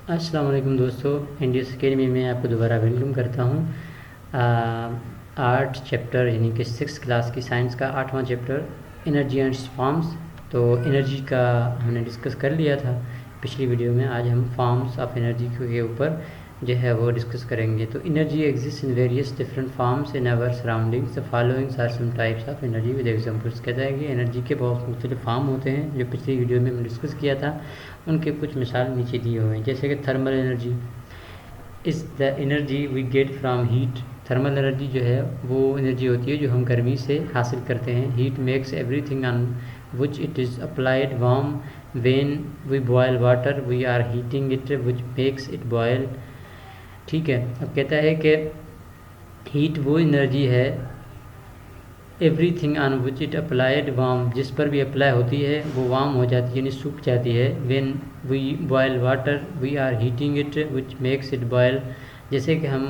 अस्सलाम वालेकुम दोस्तों, इंडियस अकेडमी में आपको दोबारा वेलकम करता हूँ। आर्ट चैप्टर यानी कि 6th क्लास की साइंस का 8वां चैप्टर एनर्जी एंड फॉर्म्स। तो एनर्जी का हमने डिस्कस कर लिया था पिछली वीडियो में। आज हम फॉर्म्स ऑफ एनर्जी के ऊपर जो है वो डिस्कस करेंगे। तो energy exist in various different forms in our surroundings, the followings are some types of energy with examples. कहता है कि एनर्जी के बहुत मुख्तलिफ फॉर्म होते हैं, जो पिछली वीडियो में हमने डिस्कस किया था। उनके कुछ मिसाल नीचे दिए हुए हैं, जैसे कि thermal energy is the energy we get from heat. Thermal energy जो है वो एनर्जी होती है जो हम गर्मी से हासिल करते हैं। Heat makes everything on which it is applied warm. When we boil water we are heating it which makes it boil. ठीक है, अब कहता है कि हीट वो एनर्जी है, everything on which it applied warm, जिस पर भी अप्लाई होती है वो वार्म हो जाती है यानी सूख जाती है। When we boil water we are heating it which makes it boil. जैसे कि हम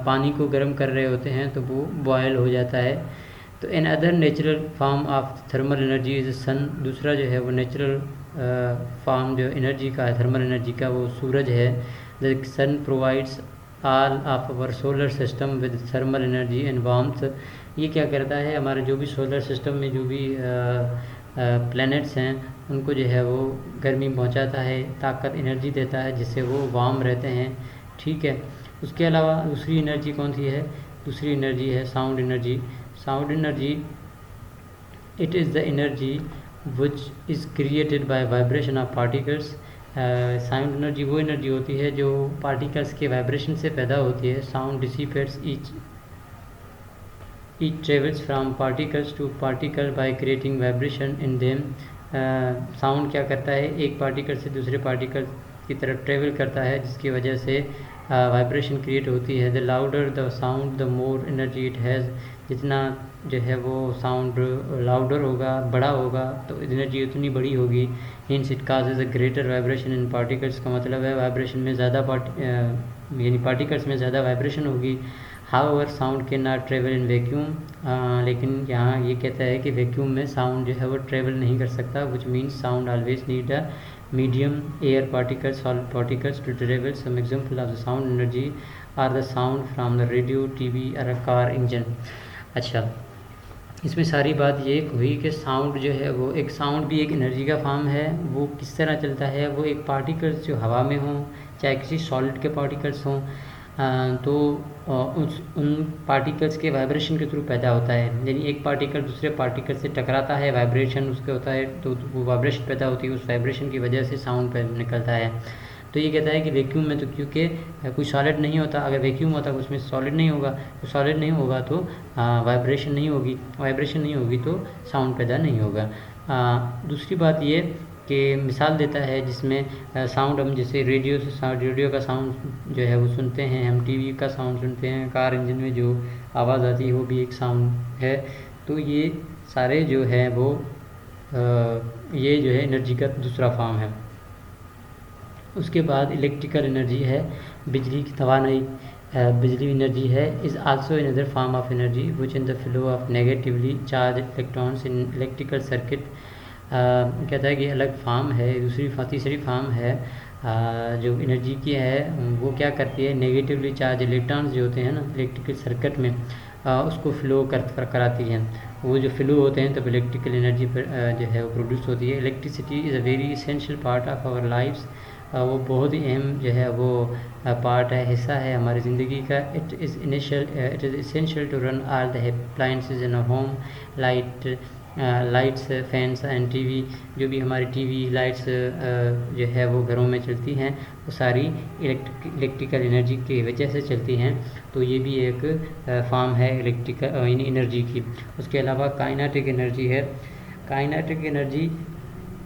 पानी को गर्म कर रहे होते हैं तो वो बॉयल हो जाता है। तो an other natural form of thermal energy is sun. दूसरा जो है वो नेचुरल फॉर्म जो एनर्जी का है, थर्मल एनर्जी का, वो सूरज है। The sun provides all of our solar system with thermal energy and warmth. ये क्या करता है, हमारे जो भी सोलर सिस्टम में जो भी प्लैनेट्स हैं उनको जो है वो गर्मी पहुंचाता है, ताकत एनर्जी देता है, जिससे वो वार्म रहते हैं। ठीक है, उसके अलावा दूसरी एनर्जी कौन सी है? दूसरी एनर्जी है sound energy. Sound energy it is the energy which is created by vibration of particles. Sound energy वो एनर्जी होती है जो पार्टिकल्स के वाइब्रेशन से पैदा होती है। Sound dissipates It travels from particles to particle by creating vibration in them. Sound क्या करता है, एक पार्टिकल से दूसरे पार्टिकल की तरफ ट्रेवल करता है, जिसकी वजह से वाइब्रेशन क्रिएट होती है। The louder the sound the more energy it has. जितना जो है वो साउंड लाउडर होगा, बड़ा होगा, तो एनर्जी उतनी बड़ी होगी। Hints it causes a greater vibration in particles. का मतलब है वाइब्रेशन में ज़्यादा यानी पार्टिकल्स में ज़्यादा वाइब्रेशन होगी। However sound can not travel in vacuum. लेकिन यहाँ ये कहता है कि वैक्यूम में साउंड जो है वो ट्रेवल नहीं कर सकता, which means sound always need a medium, air particles, solid particles to travel. Some example of the sound energy are the sound from the radio, TV और अ कार इंजन। अच्छा, इसमें सारी बात ये हुई कि साउंड जो है वो एक साउंड भी एक एनर्जी का फॉर्म है। वो किस तरह चलता है, वो एक पार्टिकल्स जो हवा में हों, चाहे किसी सॉलिड के पार्टिकल्स हों, तो उन पार्टिकल्स के वाइब्रेशन के थ्रू पैदा होता है। यानी एक पार्टिकल दूसरे पार्टिकल से टकराता है, वाइब्रेशन उसके होता है, तो वो वाइब्रेशन पैदा होती है, उस वाइब्रेशन की वजह से साउंड पैदा निकलता है। तो ये कहता है कि वैक्यूम में तो क्योंकि कोई सॉलिड नहीं होता, अगर वैक्यूम होता तो उसमें सॉलिड नहीं होगा, तो सॉलिड नहीं होगा तो वाइब्रेशन नहीं होगी, वाइब्रेशन नहीं होगी तो साउंड पैदा नहीं होगा। दूसरी बात ये कि मिसाल देता है जिसमें साउंड हम जैसे रेडियो से रेडियो का साउंड जो है वो सुनते हैं, हम टीवी का साउंड सुनते हैं, कार इंजन में जो आवाज़ आती है वो भी एक साउंड है। तो ये सारे जो है वो ये जो है एनर्जी का दूसरा फॉर्म है। उसके बाद इलेक्ट्रिकल एनर्जी है, बिजली की तवानाई, बिजली एनर्जी है। Is also another form of energy which in the flow of negatively charge electrons in electrical circuit. कहता है कि अलग फार्म है, तीसरी फार्म है जो एनर्जी की है, वो क्या करती है, नेगेटिवली चार्ज इलेक्ट्रॉन्स जो होते हैं ना इलेक्ट्रिकल सर्किट में, उसको फ्लो कराती हैं। वो जो फ्लो होते हैं तब इलेक्ट्रिकल एनर्जी जो है वो प्रोड्यूस होती है। Electricity is a very essential part of our lifes. वो बहुत ही अहम जो है वो पार्ट है, हिस्सा है हमारी ज़िंदगी का। It is essential to run all the appliances in a home, lights, fans and TV. जो भी हमारी टीवी लाइट्स जो है वो घरों में चलती हैं, वो सारी इलेक्ट्रिकल एनर्जी की वजह से चलती हैं। तो ये भी एक फॉर्म है इलेक्ट्रिकल यानी एनर्जी की। उसके अलावा काइनेटिक एनर्जी है। Kinetic energy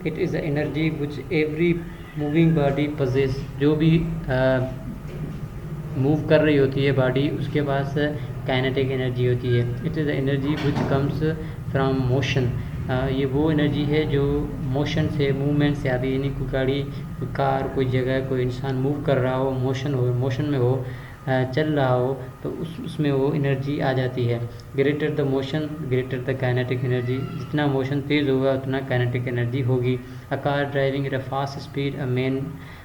it is the energy which every moving body possess. जो भी मूव कर रही होती है बॉडी, उसके पास काइनेटिक एनर्जी होती है। It is the energy which comes from motion. ये वो एनर्जी है जो मोशन से, मूवमेंट से आती है। यानी कोई गाड़ी, कोई कार, कोई जगह, कोई इंसान मूव कर रहा हो, मोशन में हो, चल रहा हो, तो उसमें वो एनर्जी आ जाती है। Greater the motion greater the kinetic energy. जितना मोशन तेज़ होगा उतना काइनेटिक एनर्जी होगी। A car driving at a fast speed, a man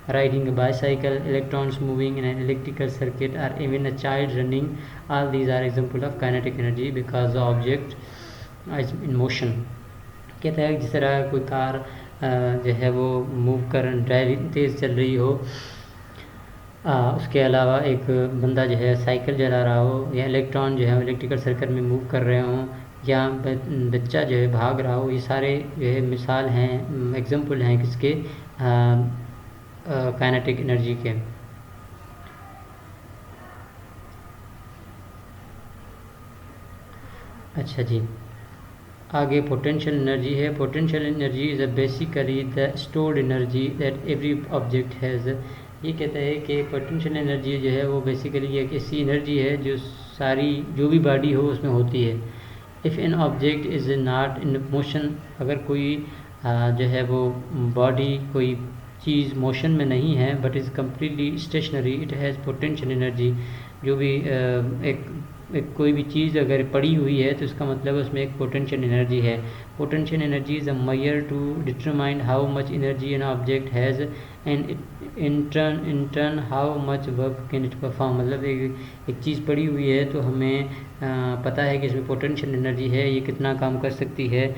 riding a bicycle, electrons moving in an electrical circuit, or even a child running. All these are example of kinetic energy because the object is in motion. कहता है जिस तरह कोई car जो है वो move कर drive तेज़ चल रही हो, उसके अलावा एक बंदा जो है साइकिल चला रहा हो, या इलेक्ट्रॉन जो है इलेक्ट्रिकल सर्किट में मूव कर रहे हों, या बच्चा जो है भाग रहा हो, ये सारे जो है मिसाल हैं, एग्जांपल हैं किसके, काइनेटिक एनर्जी के। अच्छा जी, आगे पोटेंशियल एनर्जी है। Potential energy is basically the stored energy that every object has. ये कहता है कि पोटेंशियल एनर्जी जो है वो बेसिकली एक ऐसी एनर्जी है जो सारी जो भी बॉडी हो उसमें होती है। If an object is not in motion, अगर कोई जो है वो बॉडी कोई चीज़ मोशन में नहीं है but is completely stationary, it has potential energy. जो भी एक कोई भी चीज़ अगर पड़ी हुई है तो इसका मतलब उसमें एक पोटेंशियल एनर्जी है। Potential energy is a measure to determine how much energy an object has and in turn how much work can it perform. मतलब एक चीज़ पड़ी हुई है तो हमें पता है कि इसमें पोटेंशियल एनर्जी है, ये कितना काम कर सकती है।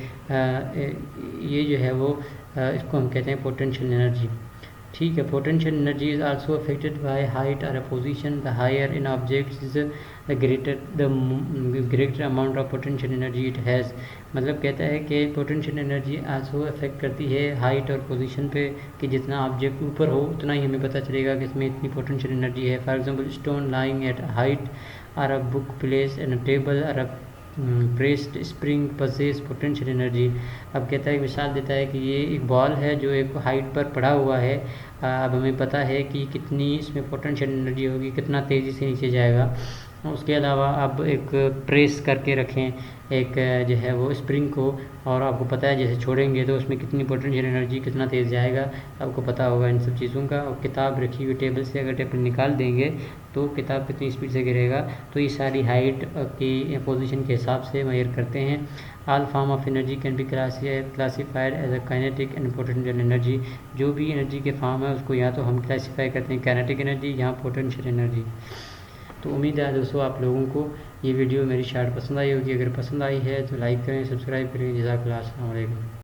ये जो है वो इसको हम कहते हैं पोटेंशियल एनर्जी। ठीक है, potential energy is also affected by height और position. The higher in objects is the greater amount of potential energy it has. मतलब कहता है कि पोटेंशियल एनर्जी आल्सो अफेक्ट करती है हाइट और पोजीशन पे, कि जितना ऑब्जेक्ट ऊपर हो उतना ही हमें पता चलेगा कि इसमें इतनी पोटेंशियल एनर्जी है। For example stone lying at height और a book place and a table और a pressed spring possess potential energy. अब कहता है, मिसाल देता है कि ये एक बॉल है जो एक हाइट पर पड़ा हुआ है, अब हमें पता है कि कितनी इसमें पोटेंशियल एनर्जी होगी, कितना तेज़ी से नीचे जाएगा। उसके अलावा अब एक प्रेस करके रखें एक जो है वो स्प्रिंग को, और आपको पता है जैसे छोड़ेंगे तो उसमें कितनी पोटेंशियल एनर्जी कितना तेज़ जाएगा, आपको पता होगा इन सब चीज़ों का। और किताब रखी हुई टेबल से अगर टेबल निकाल देंगे तो किताब कितनी स्पीड से गिरेगा, तो ये सारी हाइट की पोजीशन के हिसाब से मेजर करते हैं। All form of energy can be classified as a kinetic and potential energy. जो भी एनर्जी के फॉर्म है उसको या तो हम क्लासीफाई करते हैं काइनेटिक एनर्जी या पोटेंशियल एनर्जी। तो उम्मीद है दोस्तों आप लोगों को ये वीडियो मेरी शायद पसंद आई होगी। अगर पसंद आई है तो लाइक करें, सब्सक्राइब करें। जज़ाकल्लाह, अस्सलाम वालेकुम।